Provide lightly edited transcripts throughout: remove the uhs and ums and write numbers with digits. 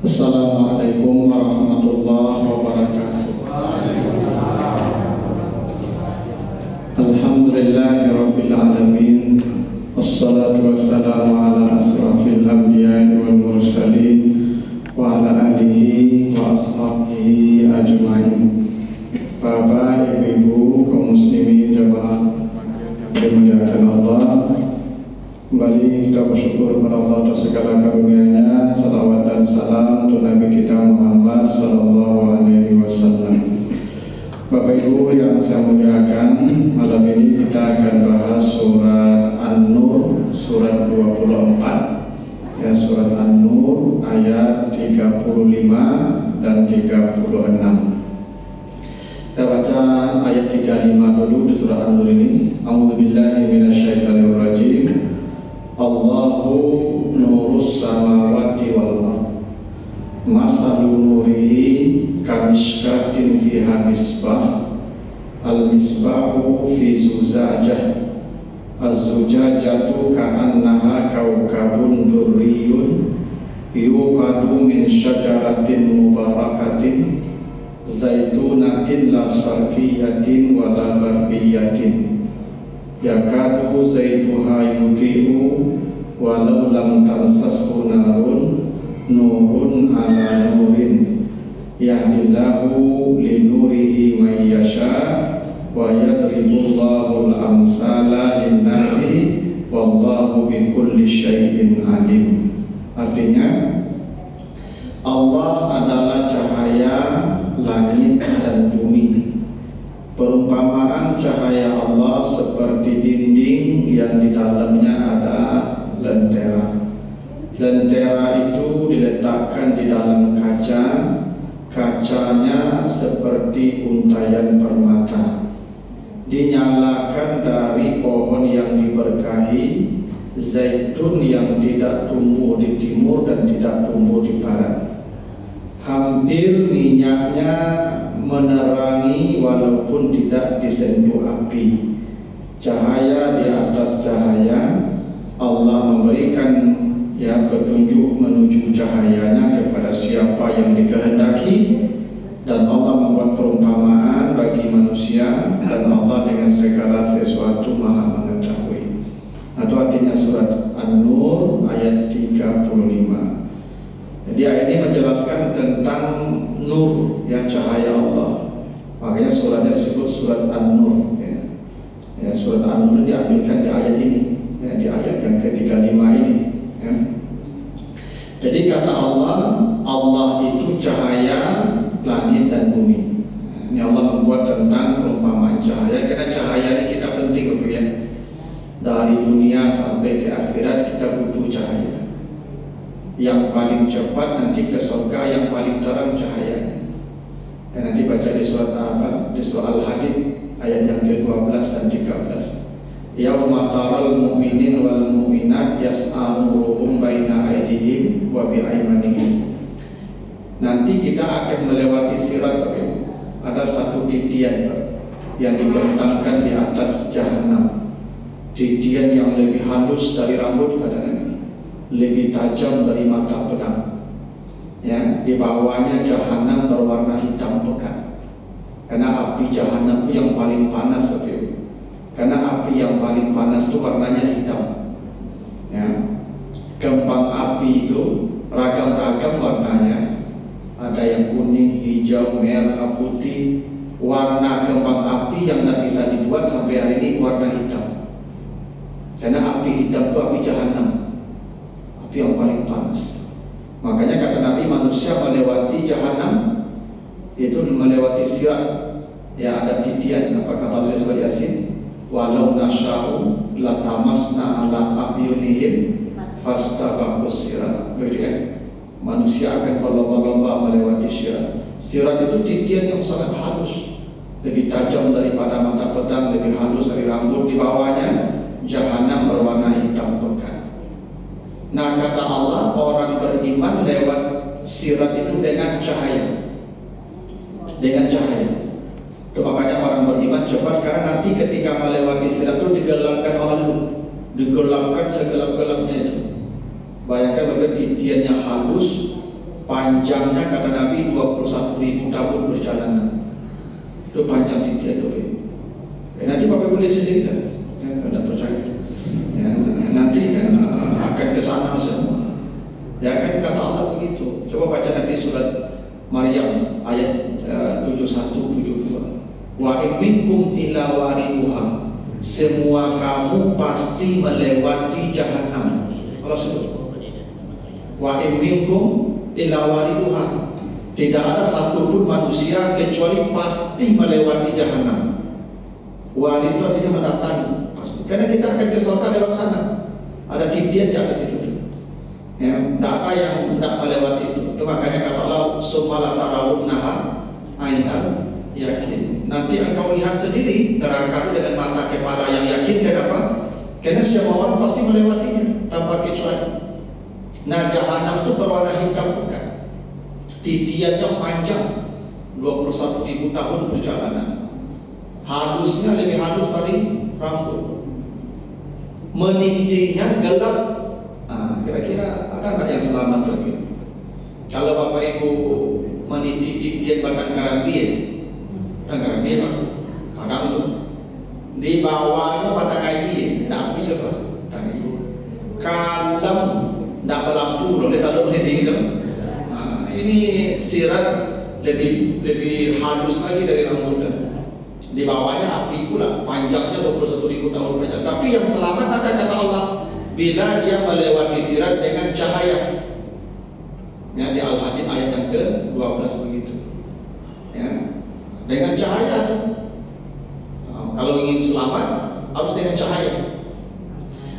Assalamualaikum warahmatullahi wabarakatuh. Alhamdulillahirabbil alamin. Wassalatu wassalamu ala asrafil anbiya'i wal mursalin wa ala alihi wa ashabihi ajmain. Bapak, ibu-ibu, kaum muslimin jamaah yang dimuliakan Allah, kembali kita bersyukur kepada Allah atas segala karunia-Nya. Salawat dan salam untuk Nabi kita Muhammad sallallahu alaihi wasallam. Bapak Ibu yang saya muliakan, malam ini kita akan bahas surat An-Nur, surat 24. Ya, surat An-Nur ayat 35 dan 36. Kita baca ayat 35 dulu di surat An-Nur ini. A'udzubillahi minasyaitonirrajim. Allahu nurus samawati wal ardh. Masalu nurihi kamishkatin fiha misbah. Al-misbahu fi zujajah. Az-zujajatu ka'annaha kawkabun durriyun yuqadu min syajaratin mubarakatin zaitunatin la syarqiyatin wa la gharbiyatin yakadu zaituha yudhi'u walau lam tamsashu narun nurun ala nurin yahdillahu linurihi man yasha wa yadribullahu al-amsala linnasi wallahu bikulli syai'in alim. Artinya, Allah adalah cahaya langit dan bumi. Perumpamaan cahaya Allah seperti dinding yang di dalamnya ada lentera. Lentera itu diletakkan di dalam kaca. Kacanya seperti untayan permata. Dinyalakan dari pohon yang diberkahi, zaitun yang tidak tumbuh di timur dan tidak tumbuh di barat. Hampir minyaknya menerangi walaupun tidak disentuh api. Cahaya di atas cahaya. Allah memberikan petunjuk menuju cahayanya kepada siapa yang dikehendaki, dan Allah membuat perumpamaan bagi manusia, dan Allah dengan segala sesuatu maha mengetahui. Itu artinya surat An-Nur ayat 35. Jadi ayat ini menjelaskan tentang nur, cahaya Allah. Makanya suratnya disebut surat An-Nur. Surat An-Nur diambilkan di ayat ini, di ayat yang ke-35 ini. Jadi kata Allah, Allah itu cahaya langit dan bumi. Ini Allah membuat tentang perumpamaan cahaya, karena cahaya ini kita penting, Dari dunia sampai ke akhirat kita butuh cahaya. Yang paling cepat nanti ke surga, yang paling terang cahayanya. Dan nanti baca di surat apa? Di surat Al-Hadid ayat yang ke-12 dan 13. Yauma taral mu'minin wal mu'minat yas'a nuruhum baina aydihim wa bi aymanihim. Nanti kita akan melewati sirat, ada satu titian yang dibentangkan di atas jahanam. Titian yang lebih halus dari rambut katanya, lebih tajam dari mata pedang. Di bawahnya jahanam berwarna hitam pekat. Karena api jahanam itu yang paling panas, Karena api yang paling panas itu warnanya hitam. Kembang api itu ragam-ragam warnanya. Ada yang kuning, hijau, merah, putih. Warna kembang api yang tidak bisa dibuat sampai hari ini warna hitam. Karena api hitam itu api jahanam, api yang paling panas. Makanya kata Nabi, manusia melewati jahanam itu melewati sirat. Ada titian, apa kata Allah surah Yasin? Walau nasya'u latamasna ala a'yunihim fastabaqus sirat. Manusia akan berlomba-lomba melewati sirat. Sirat itu titian yang sangat halus, lebih tajam daripada mata pedang, lebih halus dari rambut. Di bawahnya jahanam berwarna hitam pekat. Nah, kata Allah, orang beriman lewat sirat itu dengan cahaya. Dengan cahaya. Makanya orang beriman cepat, karena nanti ketika melewati sirat itu digelapkan Allah dulu, digelapkan segelap-gelapnya itu. Bayangkan bagaimana titiannya halus, Panjangnya kata Nabi 21.000 tahun perjalanan. Itu panjang titian itu. Nanti Bapak boleh sendiri kan? Anda percaya? Ya, nanti kan akan ke sana semua. Ya kan kata Allah begitu. Coba baca Nabi surat Maryam ayat 71-72. Wa minkum illa wariduha. Semua kamu pasti melewati jahanam. Allah sebut. Wa minkum illa wariduha. Tidak ada satupun manusia kecuali pasti melewati jahanam. Warid itu artinya mendatangi pasti. Karena kita akan ke surga lewat sana. Ada titian di atas itu. Ya, tidak ada yang tidak melewati itu. Makanya kata Allah, "Summa tarawunnaha ainan yakin." Nanti engkau lihat sendiri neraka itu dengan mata kepala yang yakin. Kenapa? Karena semua orang pasti melewatinya tanpa kecuali. Nah, jahanam itu berwarna hitam pekat. Titiannya panjang, 21.000 tahun perjalanan. Halusnya lebih halus dari rambut. Menitinya gelap. Nah, kira-kira ada nggak yang selamat lagi? Kalau Bapak Ibu meniti titian batang karambir, karambir lah, kadang itu di bawahnya batang air, tapi apa? Batang air. Kalem, tidak berlampu loh, dia tak ada meniti itu. Ini sirat lebih halus lagi dari rambutnya. Di bawahnya api pula, panjangnya 21.000 tahun perjalanan. Tapi yang selamat ada kata Allah, bila dia melewati sirat dengan cahaya. Ya, di Al-Hadid ayat yang ke-12 begitu. Ya, dengan cahaya. Kalau ingin selamat harus dengan cahaya.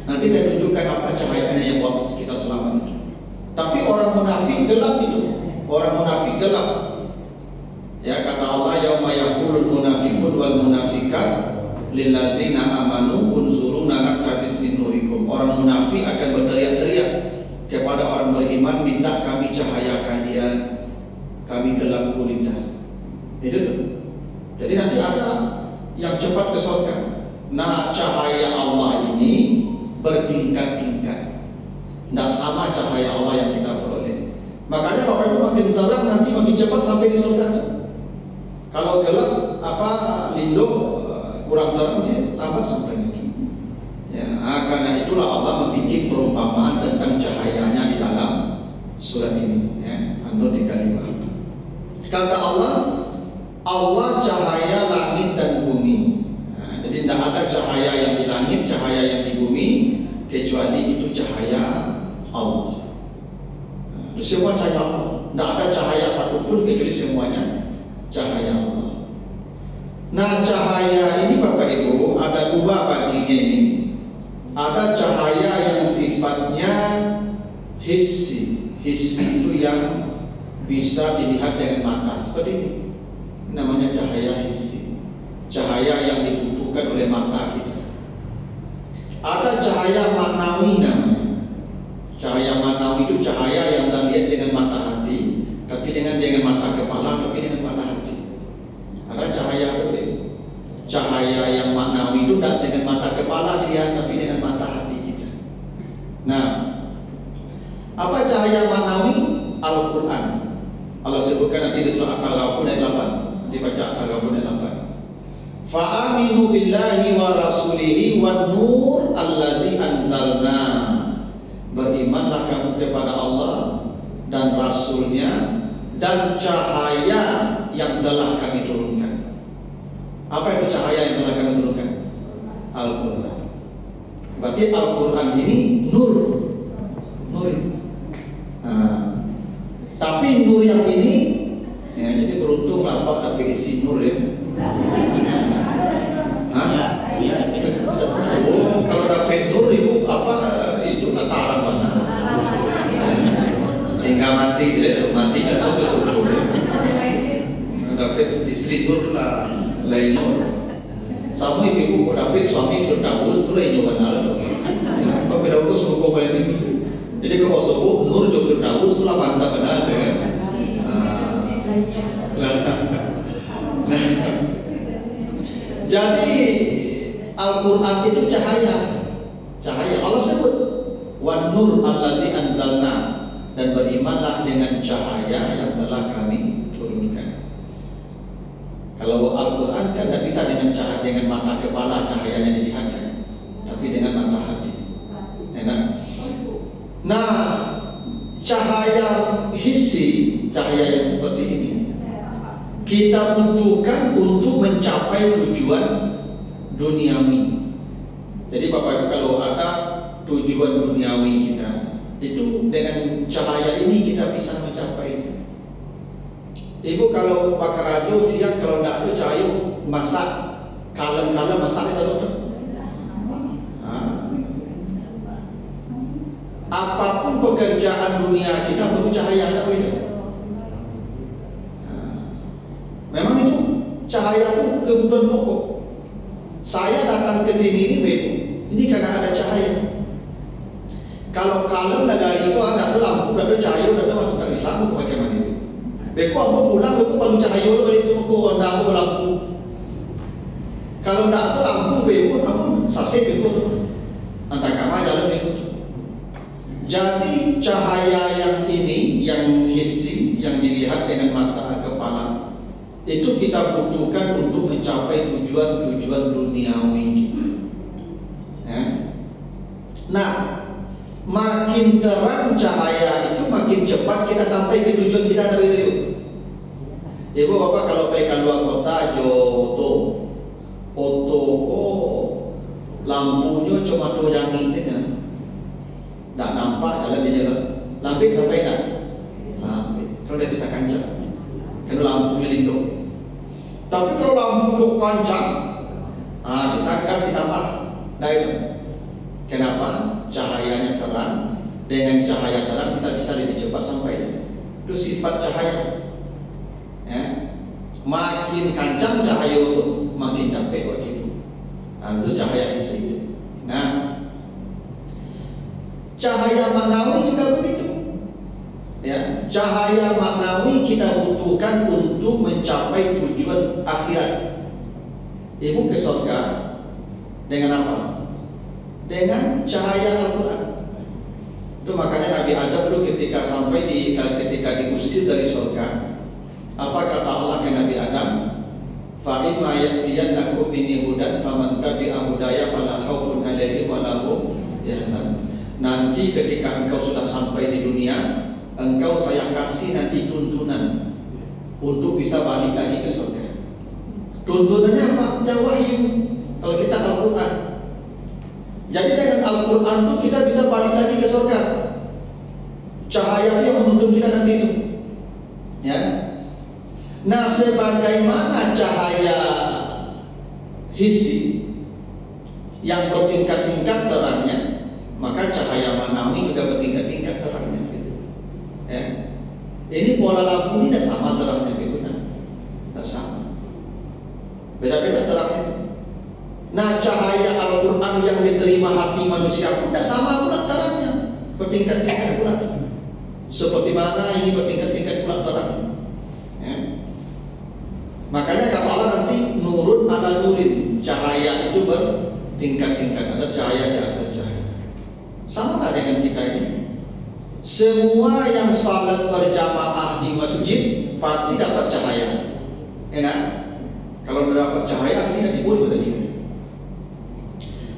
Nanti saya tunjukkan apa cahayanya yang buat kita selamat itu. Tapi orang munafik gelap itu. Orang munafik gelap. Ya, kata Allah, yauma yaqulul munafiqun wal munafiqat lillazina amanu unzuruna naktabis min nurikum. Orang munafik akan berteriak-teriak kepada orang beriman, minta kami cahayakan dia, kami gelap gulita. Itu tuh. Jadi nanti ada yang cepat ke surga. Nah, cahaya Allah ini bertingkat-tingkat. Tidak sama cahaya Allah yang kita peroleh. Makanya Bapak Ibu makin terang nanti makin cepat sampai di surga. Kalau gelap lindung kurang terang dia lambat sampai lagi. Ya, karena itulah Allah membuat perumpamaan tentang cahayanya di dalam surat ini. Ya, An-Nur 35. Kata Allah, Allah cahaya langit dan bumi. Nah, jadi tidak ada cahaya yang di langit, cahaya yang di bumi, kecuali itu cahaya Allah. Itu semua cahaya Allah. Tidak ada cahaya satupun kecuali semuanya cahaya Allah. Nah, cahaya ini Bapak Ibu ada dua baginya ini. Ada cahaya yang sifatnya hissi. Hissi itu yang bisa dilihat dengan mata seperti ini. Namanya cahaya hissi. Cahaya yang dibutuhkan oleh mata kita. Ada cahaya maknawi namanya. Cahaya maknawi itu cahaya yang kita lihat dengan mata hati, tapi dengan mata kepala, tapi dengan mata hati. Ada cahaya itu. Cahaya yang maknawi itu tidak dengan mata kepala dilihat, tapi dengan mata hati kita. Nah, apa cahaya maknawi? Al-Quran. Allah sebutkan nanti di surah Al-Qur'an ayat 8. Dibaca Al-Qur'an ayat 8. Fa'aminu billahi wa rasulihi wa nur allazi anzalna. Berimanlah kamu kepada Allah dan Rasulnya dan cahaya yang telah kami turunkan. Apa itu cahaya yang telah kami turunkan? Al-Quran. Berarti Al-Quran ini nur. Nur. Nah, tapi nur yang ini, ya, jadi beruntung lah Pak dapat isi nur ya. Oh, kalau dapat nur ibu itu kataran mana? Tinggal mati nggak suka. Dapat istri nur lah, lain nur. Sama ibu kok dapat suami Firdaus tu lain juga nala. Apa Firdaus suka balik ini? Jadi kalau sebut nur juga Firdaus tu lah mantap benar ya. Jadi Al-Quran itu cahaya. Cahaya Allah sebut wan nur allazi anzalna. dan berimanlah dengan cahaya yang telah kami turunkan. Kalau Al-Quran kan tidak bisa dengan cahaya, dengan mata kepala cahayanya dilihatkan, tapi dengan mata hati. Enak. Nah, cahaya hissi, cahaya yang seperti ini, kita butuhkan untuk mencapai tujuan duniawi. Jadi Bapak Ibu, kalau ada tujuan duniawi kita, itu dengan cahaya ini kita bisa mencapai. Ibu kalau bakar rajo siang, kalau tidak ada cahaya masak, kalem-kalem masak itu dokter. Apapun pekerjaan dunia kita perlu cahaya, ada begitu. Memang itu cahaya itu kebutuhan pokok. Saya datang ke sini ini, ini karena ada cahaya. Kalau kalem negara itu ada lampu, ada cahaya, ada waktu tak bisa aku bagaimana itu. Beku aku pulang, beku perlu cahaya balik itu aku anda aku lampu. Kalau tidak ada lampu, beku aku sasih beku. Antara kamar jalan beku. Jadi cahaya yang ini, yang hissi, yang dilihat dengan mata kepala, itu kita butuhkan untuk mencapai tujuan-tujuan duniawi kita. Ya. Nah, makin terang cahaya itu, makin cepat kita sampai ke tujuan kita dari itu. Ibu bapak kalau pergi keluar kota, oto kok lampunya cuma tuh yang itu kan. Tak nampak jalan dia jalan. Lampu sampai tak? Lampu. Kalau dia bisa kancang, karena lampunya lindung. Tapi kalau lampu itu kancang, bisa kasih tambah. Dah itu. Kenapa? Cahayanya terang. Dengan cahaya terang kita bisa lebih cepat sampai. Itu sifat cahaya. Ya. Makin kancang cahaya itu, makin capek waktu itu. Itu cahaya isi. Nah, cahaya maknawi juga begitu. Ya, cahaya maknawi kita butuhkan untuk mencapai tujuan akhirat. Ibu ke surga dengan apa? Dengan cahaya Al-Quran. Itu makanya Nabi Adam dulu ketika sampai ketika diusir dari surga, apa kata Allah ke Nabi Adam? Fa imma ya'tiyannakum minni hudan faman tabi'a hudaya fala khaufun 'alaihim wa la hum yahzanun. Nanti ketika engkau sudah sampai di dunia, engkau saya kasih nanti tuntunan untuk bisa balik lagi ke surga. Tuntunannya apa? Yang wahyu. Kalau kita Al-Quran. Jadi dengan Al-Quran itu kita bisa balik lagi ke surga. Cahaya itu yang menuntun kita nanti itu. Ya. Nah, sebagaimana cahaya hissi yang bertingkat-tingkat terangnya, maka cahaya manawi juga bertingkat-tingkat terangnya. Gitu. Ya. Ini pola lampu ini tidak sama terangnya, tidak sama. Beda-beda terangnya itu. Nah, cahaya Al-Quran yang diterima hati manusia pun tidak sama pula terangnya, bertingkat-tingkat pula. Seperti mana ini bertingkat-tingkat pula terangnya. Ya. Makanya kata Allah nanti nurun ala nurin, cahaya itu bertingkat-tingkat, ada cahaya di atas cahaya. Sama lah dengan kita ini. Semua yang salat berjamaah di masjid pasti dapat cahaya. Enak? Kalau tidak dapat cahaya, akhirnya timbul saja.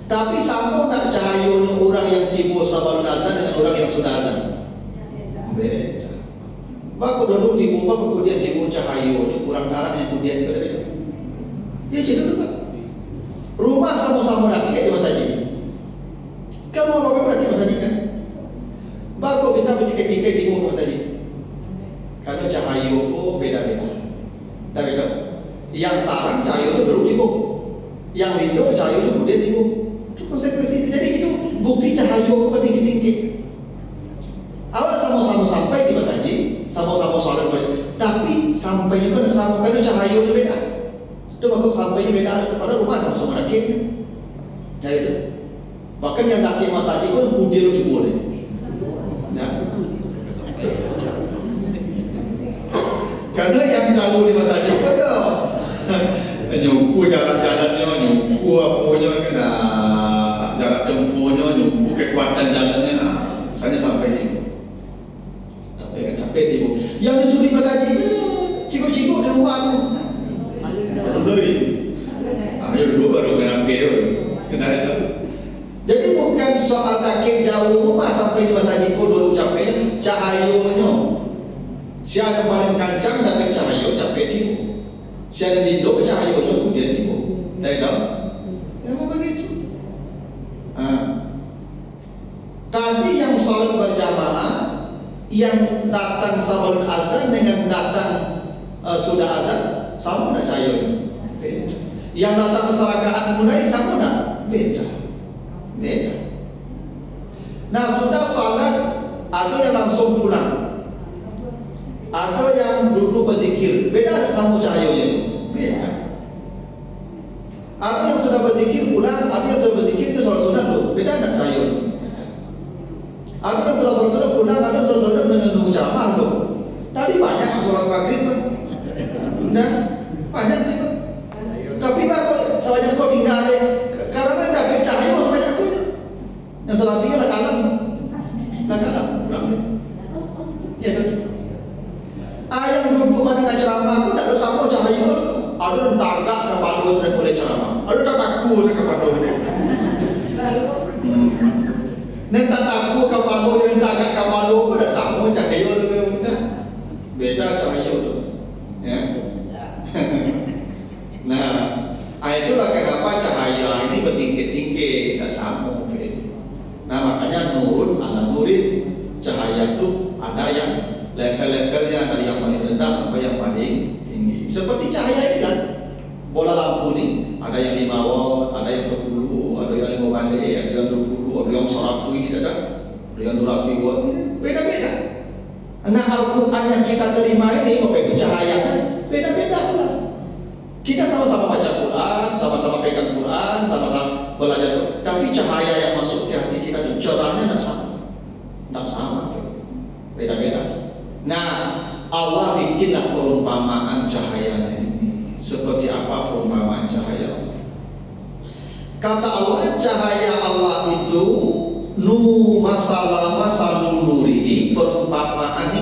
Tapi sama tak cahayanya orang yang timbul sebelum azan dengan orang yang sudah azan? Beda. Baku dulu timbul, baku kemudian timbul cahayanya kurang darah yang kemudian berbeda. Ya jadi juga. Rumah sama-sama rakyat di masjid. Kamu apa berarti masjid kan? Baku bisa bertikai-tikai timbul masjid. Karena cahayanya beda-beda. Beda. Yang tarang cahayanya dulu timbul. Yang lindung cahayanya kemudian timbul. Itu konsekuensi. Jadi itu bukti cahaya bertingkat-tingkat. Awal sama-sama sampai di masjid, sama-sama salat berjamaah, tapi sampainya kan sama, karena cahayanya beda. Itu bakal sampainya beda pada rumah sama-sama rakitnya. Nah itu. Bahkan yang rakit masjid pun budil lebih boleh. Nah. Karena yang jauh di masjid aja. Nyuku jalan-jalannya, nyuku apanya kena jarak tempuhnya, nyuku kekuatan jalannya, misalnya sampai ini. timbul. Yang disuri masjid itu cikgu-cikgu di rumah tu. Ayo dulu baru kena itu. Jadi bukan soal takik jauh rumah sampai di masjid dulu capek cahayanya. Si ada paling kancang dapat cahaya capek timbul. Si ada di dok cahayanya kemudian timbul. Dah tahu? Memang begitu. Tadi yang salat berjamaah, yang datang sebelum azan dengan datang sudah azan, sama tak cahayanya? Okay. Yang datang serakaat mulai sama tak? Beda. Nah sudah salat, ada yang langsung pulang, ada yang duduk berzikir. Beda tak sama cahayanya? Beda. Ada yang sudah berzikir pulang, ada yang sudah berzikir itu solat tu. Beda tak cahayanya? Ada yang sudah pulang, ada yang sudah menunggu ceramah tu. Tadi banyak yang sholat maghrib kan? Nah, banyak tu. Tapi kok sebanyak kau tinggal deh, karena dah bercahaya sebanyak tu. Yang selebihnya lah kalam, pulang deh. Ya tu. Yang duduk pada ceramah tu tak ada sama cahaya. Ada yang tagak kepala saya boleh ceramah, ada tak takut saya kepala dia. Nek tak takut kepala dia, tagak kepala tu dah sama cahaya tu dah. Beda cahaya tu. Ya. Nah, itulah kenapa cahaya ini bertingkir-tingkir, tak sama. Nah, makanya nurun ala nurin, cahaya itu ada yang level-levelnya dari yang paling rendah sampai yang paling tinggi. Seperti cahaya ini kan, bola lampu ni, ada yang 5 watt, ada yang 10, ada yang 5 balik, ada yang 20, ada yang 100 ini tak, ada yang 200 watt, beda-beda. Nah, Al-Quran yang kita terima ini, apa itu cahaya kan, beda-beda pula. Kita sama-sama baca Quran, sama-sama pegang Quran, sama-sama belajar Quran, tapi cahaya yang masuk ke hati kita itu cerahnya tak sama, beda-beda. Nah, Allah bikinlah perumpamaan cahayanya ini. Seperti apa perumpamaan cahaya Allah? Kata Allah, cahaya Allah itu masalul nuri. Perumpamaan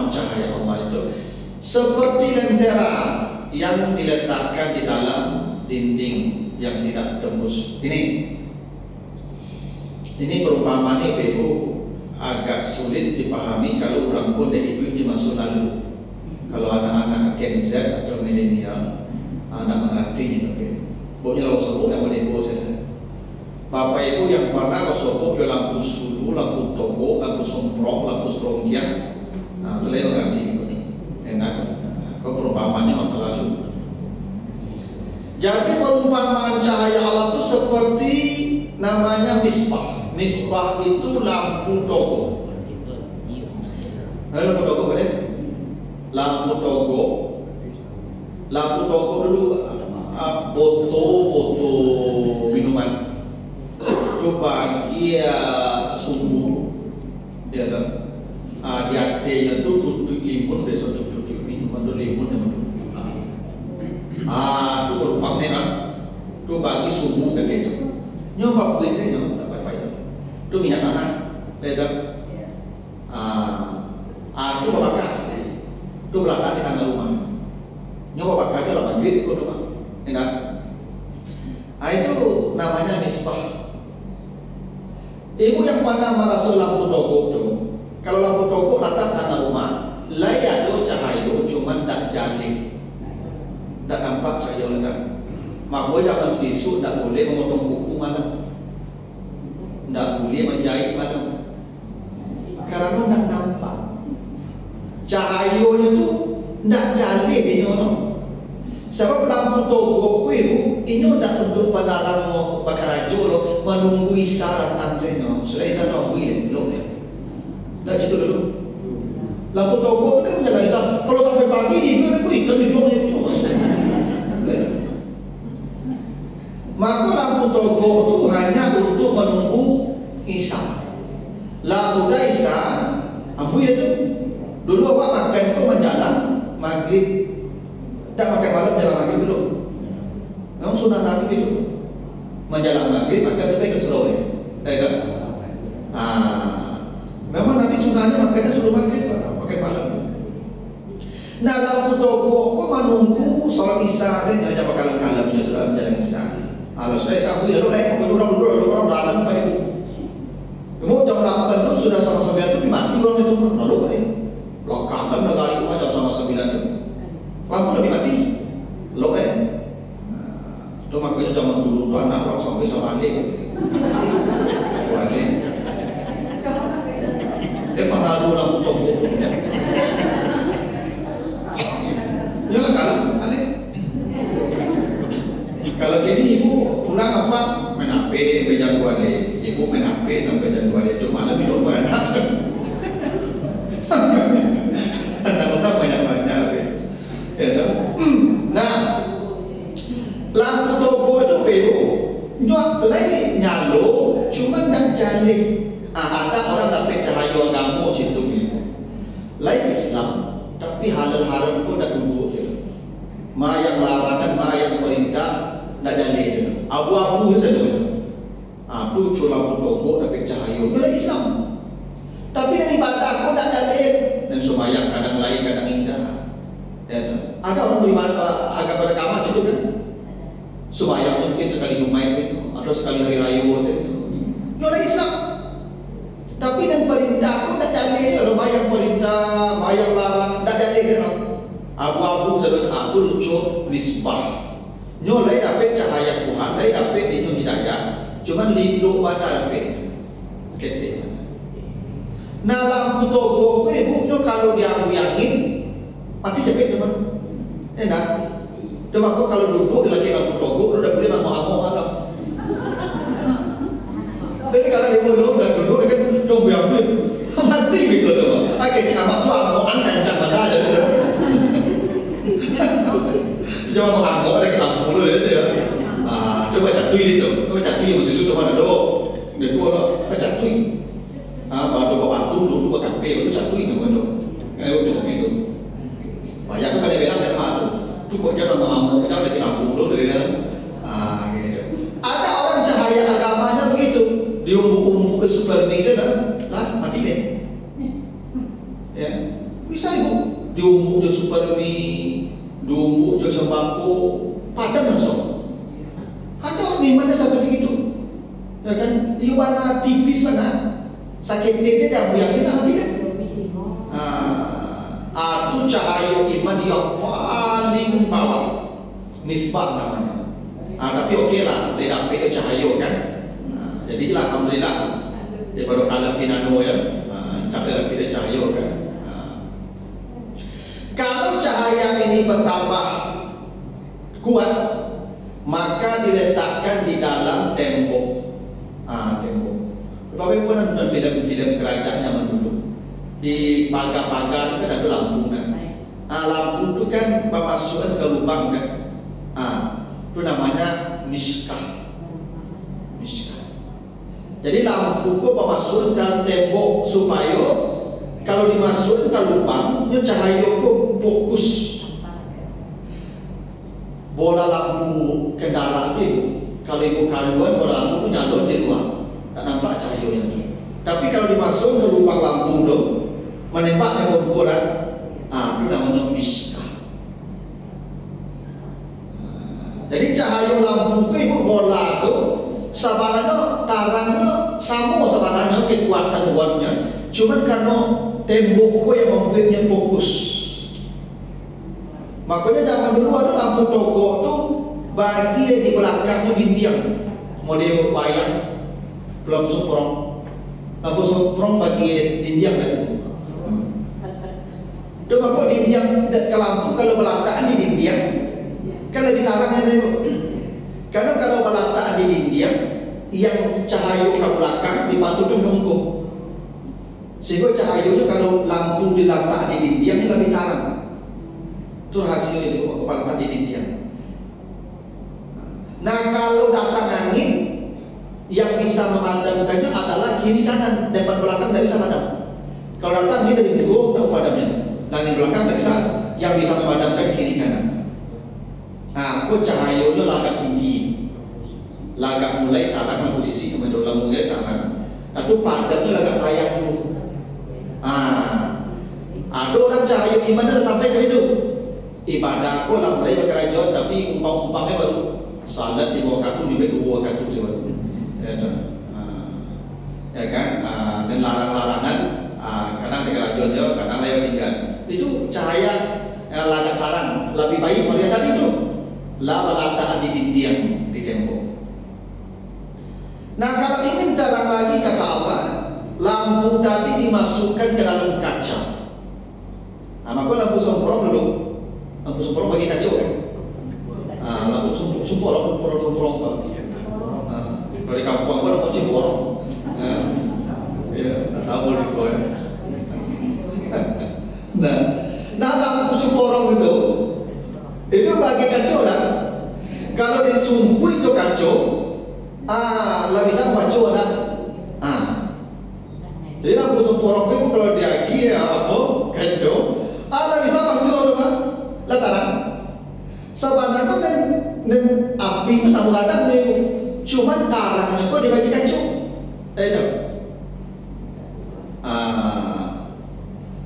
cahaya Allah itu seperti lentera yang diletakkan di dalam dinding yang tidak tembus. Ini perumpamaan Ibu agak sulit dipahami kalau orang pun dari ibu di masa lalu. Kalau anak-anak Gen Z atau milenial, anak mengerti okay. Pokoknya kalau sebut yang boleh ibu saya. Bapak ibu yang pernah bersobok ke lampu sulu, lampu toko, lampu somprong, lampu strongkian, nah itu lain mengerti. Enak. Kau perumpamaannya masa lalu. Jadi perumpamaan cahaya Allah itu seperti namanya misbah. Misbah itu lampu toko. Lampu toko boleh? Lampu toko dulu botol minuman. Itu bahagia sumbu. Dia kan? Di hatinya itu tutup limun, besok tutup minuman dulu limun. Itu berumpamanya kan? Itu bagi sumbu kayak gitu. Nyoba buat saya nyoba. Itu minyak tanah, lihat. Itu bakar. Itu berangkat di tangga rumah. Nyoba bakarnya lah maghrib ikut rumah. Ingat? Itu namanya misbah. Ibu yang pernah merasa lampu toko tu, kalau lampu toko letak tangga rumah, layar tu cahaya cuma tak jali, tak nampak cahaya letak. Maka jangan sisu tak boleh memotong kuku malam. Tak boleh menjahit malam karena tak nampak cahayanya tu tak jadi di nyono. Sebab lampu toko ku ini tak untuk penerang bakar aja lo menunggu isyarat tanzenya sudah isyarat nunggu belum ya dah gitu dulu. Lampu toko kan jalan isyarat kalau sampai pagi di dua aku hitam di dua itu maka lampu toko itu hanya untuk menunggu isya. Lah sudah isya, ambil itu. Dulu apa makan kau menjalan maghrib, tak makan malam jalan maghrib dulu. Memang sunnah Nabi itu menjalan maghrib makan sampai ke Surau ya, kan? Memang Nabi sebenarnya makanya suruh maghrib pakai malam. Nah lampu toko kok menunggu sholat isya saya jangan coba kalam-kalam punya sudah menjalan isya. Kalau sudah isya aku lalu naik orang dalam apa itu? Mau jam 8 tu sudah sama 9 tu mati orang itu lalu ni. Lokakan negara itu jam sama 9 tu. Lampu lebih mati. Lalu ni. Tu makanya zaman dulu tu anak orang sampai sama alik. Alik. Dia pengaruh lampu toko. Ya kalau aneh. Kalau gini ibu pulang apa main HP sampai jam 2 ni. Ibu main HP sampai jam 2 ni. Itu malam hidup beranak. Anak-anak banyak-banyak. Ya tu. Nah, lampu toko itu ibu jual lain nyalo, cuma nak jalik. Ada orang dapat cahaya agama situ ni. Lain Islam. Tapi halal haram pun dah duduk je. Ma yang larangan, ma yang perintah nak jadi je. Abu-abu saja. Tu lampu toko dapat cahaya. Itu Islam. Tapi dari ibadah aku nak jadi dan sembahyang kadang lain kadang indah. Ya tu. Ada orang beribadah agak beragama juga kan. Sembahyang tu mungkin sekali Jumat saja atau sekali hari raya saja. Itu Islam. Tapi dan perintah aku tak jadi kalau bayang perintah, bayang larang tak jadi je. Abu-abu saja aku lucu nisbah. Nyo lain dapat cahaya Tuhan, lain dapat itu hidayah. Cuma lindung pada dapat. Seketik. Nah lampu toko ke ibu nyo kalau dia angin mati cepet teman. Enak. Cuma aku kalau duduk di lagi lampu toko udah boleh mango-mango malam. Jadi kalau dia duduk dan duduk dia kan dong biar mati gitu tu. Akhir cakap tu anggoan kencang mana aja tu. Jangan menganggo lagi lampu dulu ya. Tu baca tui itu, tu baca tui mesti sudah mana do. Dia tu lah baca tui. Baru bawa bantu dulu bawa kafe, baru baca tui tu mana. Baca tui tu. Banyak tu kan dia bilang dia tu. Tu kok jangan menganggo, jangan lagi lampu dulu dia. Gitu. Ada orang cahaya agamanya begitu. Diumbuk-umbuk ke supermi saja lah mati deh. Ya, bisa ibu diumbuk ke supermi, diumbuk ke sembako, padam langsung. Ada orang di mana sampai segitu, ya kan? Di mana tipis mana, sakit saja yang kita mati deh. Itu cahaya iman yang paling bawah, nisbah namanya. Tapi okey lah, dia dapat cahaya kan. Jadi alhamdulillah daripada kalam pinano ya, tak ada kita cahaya kan. Kalau cahaya ini bertambah kuat, maka diletakkan di dalam tembok. Tembok. Bapak pun nonton film-film kerajaan zaman dulu. Di pagar-pagar kan ada lampu kan. Lampu itu kan memasukkan ke lubang kan. Itu namanya miskah. Jadi lampu ko memasukkan tembok supaya kalau dimasukkan ke lubang, cahaya ko fokus. Bola lampu kendaraan itu, kalau ibu kandungan bola lampu itu nyalon di luar, tak nampak cahayanya. Tapi kalau dimasukkan ke lubang lampu itu, menembak yang ukuran, itu namanya miskah. Jadi cahaya lampu itu ibu bola itu sabananya tarangnya sama sabananya kekuatan kuatnya, cuma karena tembokku yang membuatnya fokus. Makanya zaman dulu ada lampu toko tu bagi yang di belakangnya dinding model bayang belum soprong, lampu soprong bagi dinding tadi. Tu makanya dinding ke lampu kalau belakang di dinding, kalau ditarangnya tadi. Karena kalau meletak di dinding yang cahaya ke belakang dipatutkan ke muka. Sehingga cahayanya kalau lampu diletak di dinding lebih terang. Itu hasil itu kepala di dinding. Nah kalau datang angin yang bisa memadamkannya adalah kiri kanan, depan belakang tidak bisa padam. Kalau datang angin dari muka tidak padamnya. Angin belakang tidak bisa. Yang bisa memadamkan kiri kanan. Aku cahayanya agak tinggi, agak mulai tanah posisi kemudian mulai tanah. Itu padamnya agak payah dulu. Ada orang cahaya iman dah sampai ke itu. Ibadah aku lah mulai berkerajaan, tapi umpang-umpangnya baru salat di bawah kartu juga 2 kartu sih baru. Ya kan? Dan larang-larangan kadang kerajaan dia, kadang lewat tinggal. Itu cahaya lagak larang lebih baik pada tadi itu. La balantaan di dinding di tembok. Nah, kalau ingin terang lagi kata Allah, lampu tadi dimasukkan ke dalam kaca. Maka lampu semprong dulu. Lampu semprong bagi kacau kan? Lampu semprong kalau di kampung aku lampu semprong. Ya, tak tahu sih kau. Nah lampu semprong itu bagi kacau lah. Kalau disumpu itu kacau, lah bisa kacau lah. Jadi lampu semprong itu kalau diagi apa kacau, lah bisa kacau lah. Lataran sebenarnya dan api sama ladang ni cuma tarangnya kok dibagi kacau.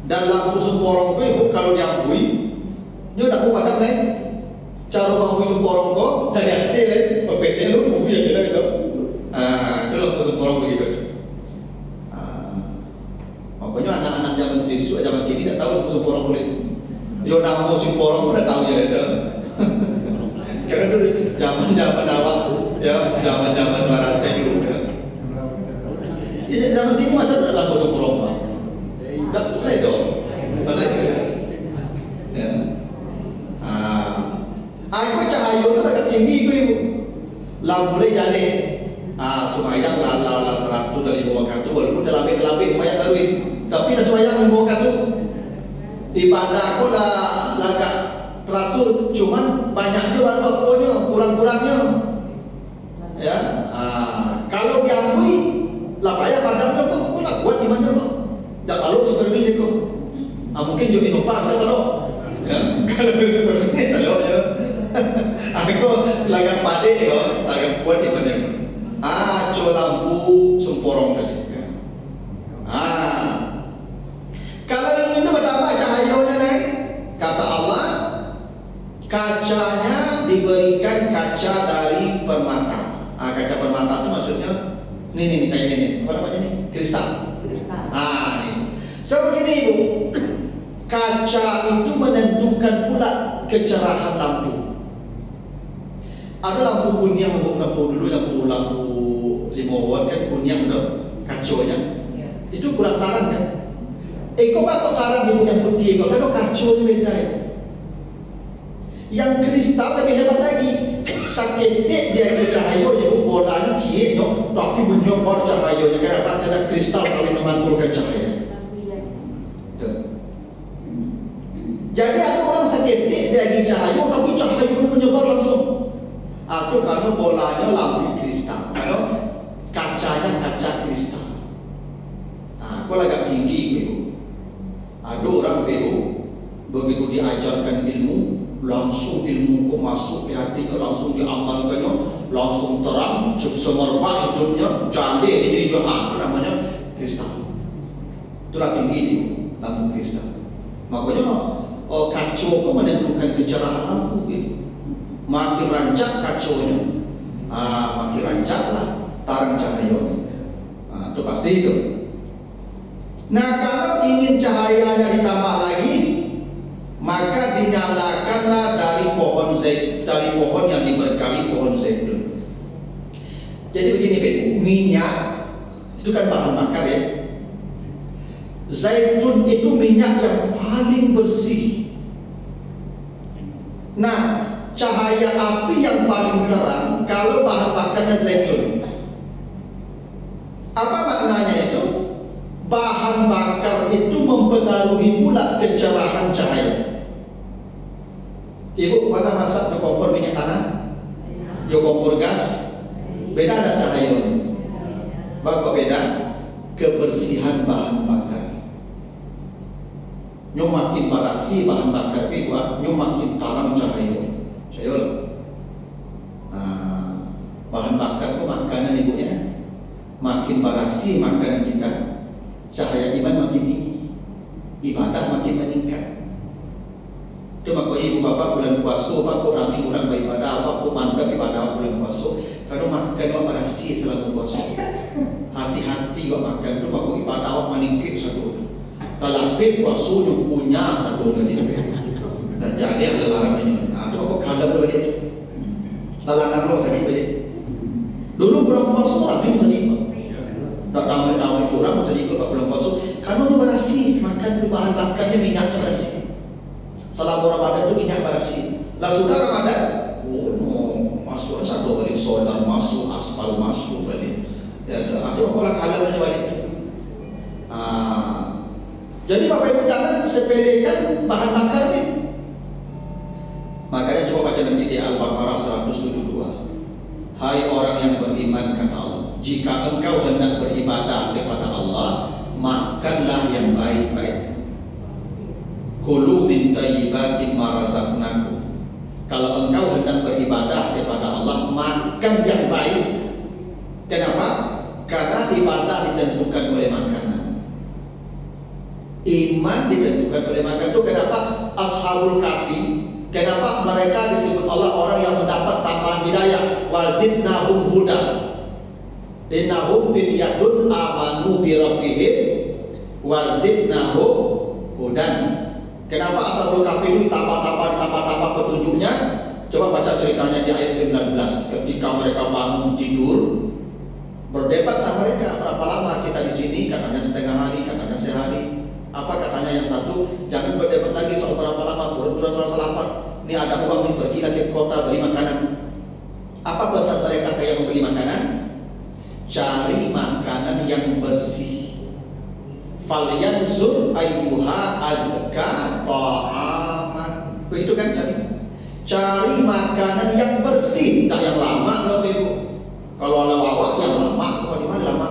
Dan lampu semporong itu kalau diambui nyo dak padam lain. Cara mambui semporong kok dari hati lain, pepete lu mambui ya tidak gitu. Itu lampu semporong begitu. Makanya anak-anak zaman siswa zaman kini tidak tahu lampu semporong boleh. Yo lampu semporong udah tahu ya itu. Karena dulu zaman-zaman awak ya, zaman-zaman barasa dulu ya. Ya zaman kini masa ada lampu semporong Pak. Tak boleh dong. Boleh ya. Ya. Aku cahaya itu agak tinggi ibu. Lampu boleh jadi. Semayang lah teratur dari bawah kartu walaupun terlapik semayang taruhin. Tapi lah semayang di bawah kartu. Ibadah aku lah agak teratur, cuman banyaknya baru waktunya, kurang-kurangnya. Ya. Kalau diambui, lah payah padamnya kok, nak kuat imannya kok. Tak tahu seperti ini kok. Mungkin juga Innova bisa tahu. Ya, kalau seperti ini tahu ya. Aku lagak pade kok, lagak kuat imannya. Coba lampu semporong tadi. Kalau ingin itu betapa cahayanya naik, kata Allah, kacanya diberikan kaca dari permata. Kaca permata itu maksudnya, ini kayak ini, apa namanya ini? Kristal. Ini. So begini ibu, kaca itu menentukan pula kecerahan lampu. Ada lampu kuning lampu dulu lampu 5 watt kan kuning itu kacanya, itu kurang tarang kan? Kau bakal tarang dia punya putih, kau kan kacanya beda ya. Yang kristal lebih hebat lagi. Saketek dia ke cahaya, ibu bolanya cie, tapi menyopor cahayanya. Kenapa? Karena kristal saling memantulkan cahaya. Jadi ada orang saketek dia ke cahaya, tapi cahaya menyebar langsung. Itu karena bolanya lampu kristal, kalau kacanya kaca kristal. Kau agak tinggi ibu. Ada orang ibu begitu diajarkan ilmu, langsung ilmu kau masuk ke hatinya, langsung diamalkannya, langsung terang, semerbak hidupnya, jande dia juga namanya kristal. Itulah tinggi itu lampu kristal. Makanya kacau itu menentukan kecerahan lampu itu. Makin rancak kacaunya, makin rancaklah tarang cahaya. Itu pasti itu. Nah, kalau ingin cahayanya ditambah lagi, maka dinyalakanlah dari pohon yang diberkahi pohon zaitun. Jadi begini, minyak itu kan bahan bakar ya. Zaitun itu minyak yang paling bersih. Nah, cahaya api yang paling terang kalau bahan bakarnya zaitun. Apa maknanya itu? Bahan bakar itu mempengaruhi pula kecerahan cahaya. Ibu pernah masak di kompor minyak tanah? Di kompor gas? Beda ada cahaya. Bapak beda kebersihan bahan bakar. Nyo makin barasi bahan bakar itu, nyo makin terang cahaya. Bahan bakar itu makanan ibu ya. Makin barasi makanan kita, cahaya iman makin tinggi. ibadah makin meningkat. Cuma kau ibu bapak bulan puasa, bapak rami orang beribadah, bapak mantap ibadah bulan puasa. Kalau makan awak berasi selama puasa. Hati-hati awak makan. Cuma kau ibadah awak meningkat satu. Dalam puasa yang punya satu dari dan jadi ada larangnya. Itu kau kalah berbalik. Larangan lo saja balik. Dulu bulan puasa rami bisa ikut. Tak tahu orang bisa ikut bulan puasa. Kalau tu berasi makan bahan bakarnya minyaknya berasi. Salah Ramadan itu minyak berasi. Lah sudah Ramadan, masuk satu balik solar masuk, aspal masuk balik. Ya, ada orang kalarnya balik. Jadi Bapak Ibu jangan sepelekan bahan bakar ni. Makanya coba baca dalam di Al-Baqarah 172. Hai orang yang beriman kata Allah, jika engkau hendak beribadah kepada Allah, makanlah yang baik-baik. Kulu min thayyibatin ma razaqnakum. Kalau engkau hendak beribadah kepada Allah, makan yang baik. Kenapa? Karena ibadah ditentukan oleh makanan. Iman ditentukan oleh makan. Itu kenapa Ashabul Kahfi, kenapa mereka disebut Allah orang yang mendapat tambahan hidayah. Wazidnahum huda. Innahum fityatun amanu bi rabbihim wazidnahum hudan. Kenapa Ashabul Kahfi itu ditambah petunjuknya? Coba baca ceritanya di ayat 19. Ketika mereka bangun tidur, berdebatlah mereka, berapa lama kita di sini? Katanya setengah hari, katanya sehari. Apa katanya yang satu? Jangan berdebat lagi soal berapa lama. Turun rasa lapar. Ini ada uang nih, pergilah ke kota beli makanan. Apa pesan mereka kayak membeli makanan? Cari makanan yang bersih. Falyanzur ayyuha azka ta'aman. Begitu kan cari makanan yang bersih, tak yang lama loh Ibu. Kalau lawak yang lama, kalau di mana lama?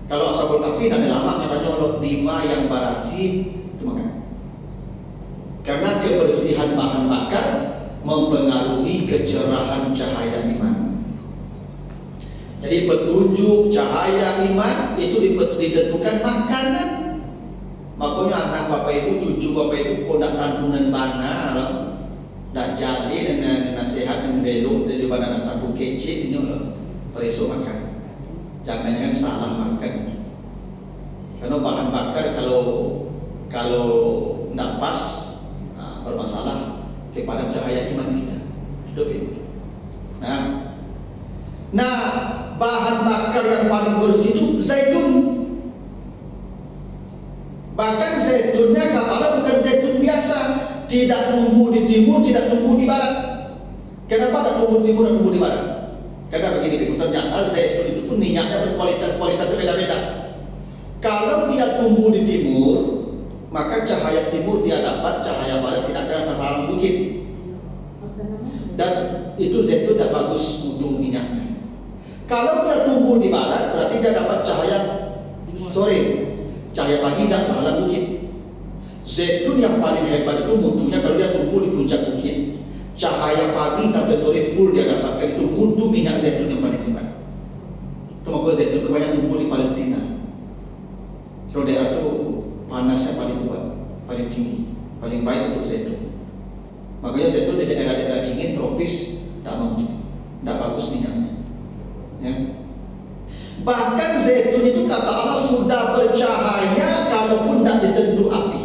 Kalau Ashabul Kahfi ada lama, katanya Allah 5 yang barasi itu makan. Karena kebersihan bahan bakar mempengaruhi kecerahan cahaya iman. Jadi petunjuk cahaya iman itu ditentukan makanan. Makanya anak Bapak Ibu, cucu Bapak Ibu, kau nak kandungan mana lah, dah jadi dan nasihat yang belok daripada nak kandung kecil ini lah, pereso makan. Jangan salah makan. Karena bahan bakar kalau tidak pas, bermasalah kepada cahaya iman kita. Hidup itu. Nah, bahan bakar yang paling bersih itu zaitun. Bahkan zaitunnya kata Allah bukan zaitun biasa, tidak tumbuh di timur, tidak tumbuh di barat. Kenapa tidak tumbuh di timur dan tumbuh di barat? Karena begini, ternyata zaitun itu pun minyaknya berkualitas beda-beda. Kalau dia tumbuh di timur, maka cahaya timur dia dapat, cahaya barat tidak akan terhalang bukit. Dan itu zaitun tidak bagus untuk minyaknya. Kalau dia tumbuh di barat, berarti dia dapat cahaya sore, cahaya pagi dan terhalang bukit. Zaitun yang paling hebat itu mutunya kalau dia tumbuh di puncak bukit, cahaya pagi sampai sore full dia dapatkan. Itu mutu minyak zaitun yang paling hebat. Cuma zaitun kebanyakan tumbuh di Palestina. Kalau daerah itu panasnya paling kuat, paling tinggi, paling baik untuk zaitun. Makanya zaitun di daerah-daerah dingin tropis tidak mungkin, tidak bagus minyaknya. Ya. Bahkan zaitun itu kata Allah sudah bercahaya kalaupun tidak disentuh api.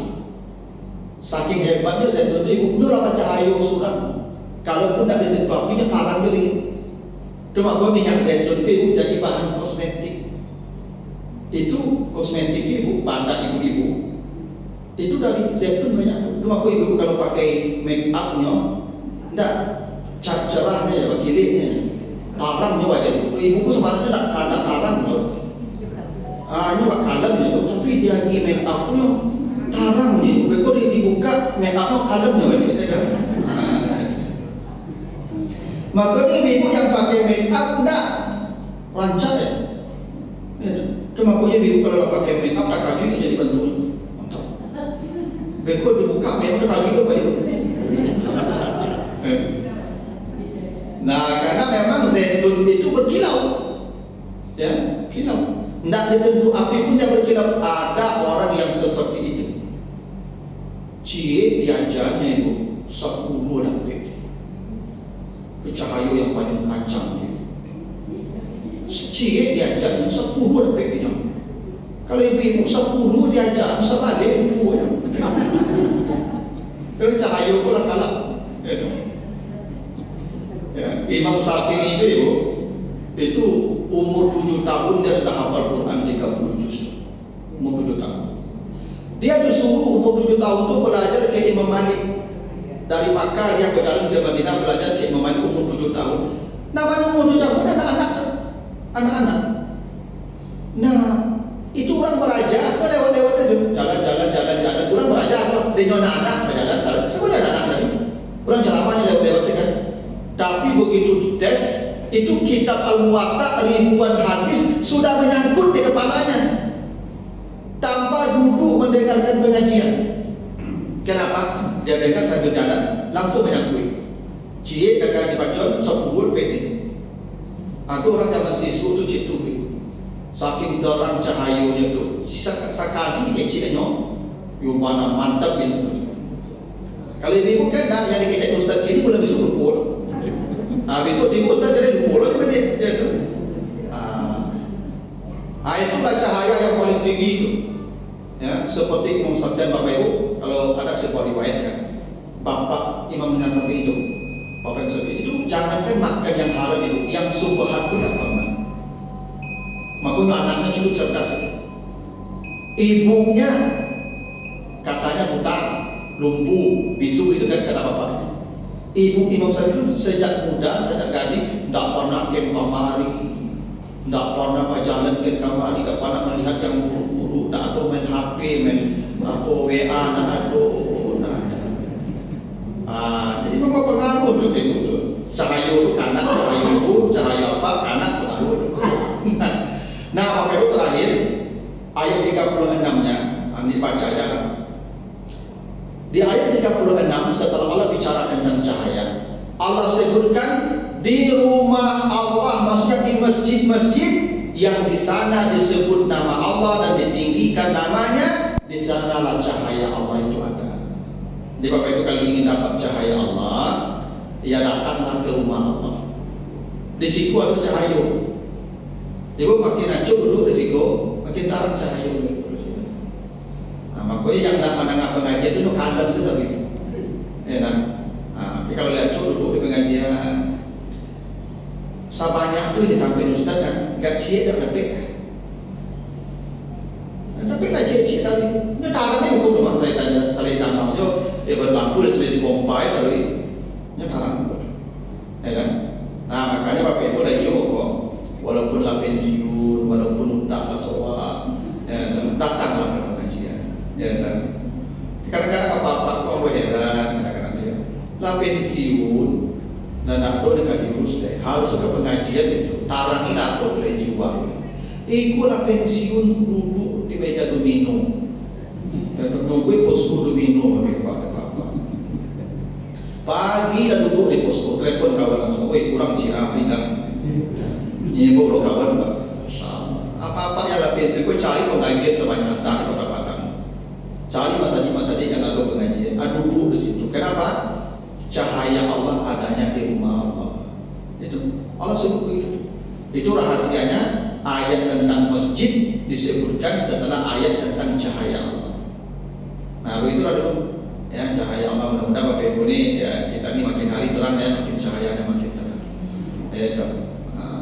Saking hebatnya zaitun itu, apa cahaya suram. Kalaupun tidak disentuh apinya tarang jadi. Cuma gua minyak zaitun itu jadi bahan kosmetik. Itu kosmetik ibu, pada ibu-ibu. Itu dari zaitun banyak. Cuma gua ibu kalau pakai make upnya, tidak cerahnya ya, kilitnya. Tarang juga ada itu. Ibuku sebenarnya tidak tarang loh. Ini wak kalem gitu, tapi dia di make upnya tarang nih. Begitu dibuka make upnya kalemnya gitu. Makanya ibu yang pakai make up enggak lancar ya. Cuma punya ibu kalau pakai make up tak kaju jadi bentuk mantap. Begitu dibuka make up tak kaju itu. Nah, karena memang zaitun itu berkilau, ya, kilau. Tidak disentuh api pun dia berkilau. Ada orang yang seperti itu. Cie diajarnya itu 10 dapat. Cahaya yang paling kacang dia. Cie diajarnya 10 dapat dia. Kalau ibu-ibu 10 diajar, sebalik lupa yang. Kalau cahaya pula kalah. Ya, Imam Syafi'i itu umur 7 tahun dia sudah hafal Quran 30 juz. Umur 7 tahun. Dia disuruh umur 7 tahun itu belajar ke Imam Malik. Dari Makkah dia berjalan ke Madinah belajar ke Imam Malik umur 7 tahun. Namanya umur 7 tahun anak-anak. Nah, itu orang beraja, kok lewat-lewat saja, jalan. Orang beraja, kok dia anak berjalan. Sebenarnya anak tadi. Orang ceramahnya lewat-lewat saja. Tapi begitu dites, itu kitab Al-Muwatta ribuan hadis sudah menyangkut di kepalanya tanpa duduk mendengarkan pengajian. Kenapa? Dia dengar sambil jalan langsung menyangkut. Cie dagang dibacot 10 pede. Ada orang zaman siswa tu cik tu, saking terang cahayanya tu, sekali kecilnya, yo mana mantap gitu. Kalau ibu kan nak yang dikecek ustaz ini boleh besok lupa. Besok tiba ustaz jadi lupa lagi dia tu. Itulah cahaya yang paling tinggi itu. Ya, seperti Imam Sabdan Bapak Ibu, kalau ada sebuah riwayat kan, Bapak Imam Syafi'i itu, Bapak Imam Syafi'i itu jangankan makan yang haram itu, yang subhat pun tak pernah. Makanya anaknya cukup cerdas. Ibunya katanya buta, lumpuh, bisu itu kan kata bapaknya. Ibu Imam Syafi'i itu sejak muda, sejak gadis, tidak pernah ke kamari, tidak pernah berjalan ke kamari, tidak pernah melihat yang buruk-buruk, tidak ada main HP, main WA, tidak ada. Jadi memang pengaruh tu itu. Cahaya itu kanak, cahaya ibu, cahaya apa kanak pengaruh. Nah, Bapak Ibu terakhir ayat 36-nya, ini baca aja lah. Di ayat 36 setelah Allah bicara tentang cahaya, Allah sebutkan di rumah Allah, maksudnya di masjid-masjid yang di sana disebut nama Allah dan ditinggikan namanya, di sanalah cahaya Allah itu ada. Jadi Bapak Ibu kalau ingin dapat cahaya Allah, ya datanglah ke rumah Allah. Di situ ada cahaya. Ibu makin acuh duduk di situ, makin terang cahaya. Makanya yang nak mendengar pengajian itu kandang sudah begitu. Tapi kalau lihat duduk di pengajian, sebanyak itu di samping Ustaz enggak cie dah detik. Tapi nak cie tadi. Ini tarangnya bukan rumah saya tanya salih tambang jo, berlampu dan sudah dipompai tadi. Ini tarang. Makanya Bapak Ibu dah kok, walaupun lah pensiun, walaupun tak masalah, datanglah ke pengajian. Ya kan. Kadang-kadang apa-apa kok heran, kadang-kadang dia lah pensiun dan nak dekat diurus deh. Harus ke pengajian itu. Tarangi nak boleh jiwa. Ikut lah pensiun duduk di meja domino. Dan nunggu posko domino apa-apa. Pagi dah duduk di posko, telepon kawan langsung, kurang ciam dah. Ibu lo kawan Pak. Apa-apa yang lah pensiun, kau cari pengajian sebanyak tak di kota. Cari masjid-masjid yang ada pengajian, duduk di situ. Kenapa? Cahaya Allah adanya di rumah Allah. Itu Allah sebut itu. Itu rahasianya ayat tentang masjid disebutkan setelah ayat tentang cahaya Allah. Nah, begitulah dulu. Ya, cahaya Allah mudah-mudahan Bapak Ibu ini ya, kita ini makin hari terang ya, makin cahayanya makin terang.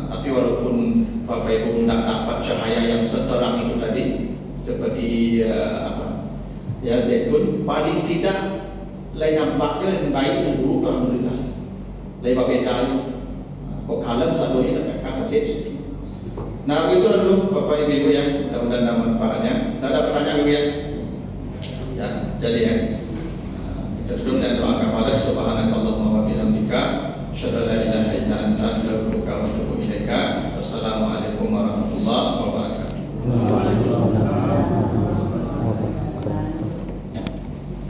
Tapi walaupun Bapak Ibu tidak dapat cahaya yang seterang itu tadi, seperti ya zaitun, paling tidak lain nampaknya yang baik dan buruk alhamdulillah. Lain berbeda. Kok kalem satunya dapat kasih sip. Nah, begitulah dulu Bapak Ibu ya, mudah-mudahan ada manfaatnya. Ada pertanyaan Ibu ya? Ya, jadi ya. Kita duduk dan doakan pada subhanallah.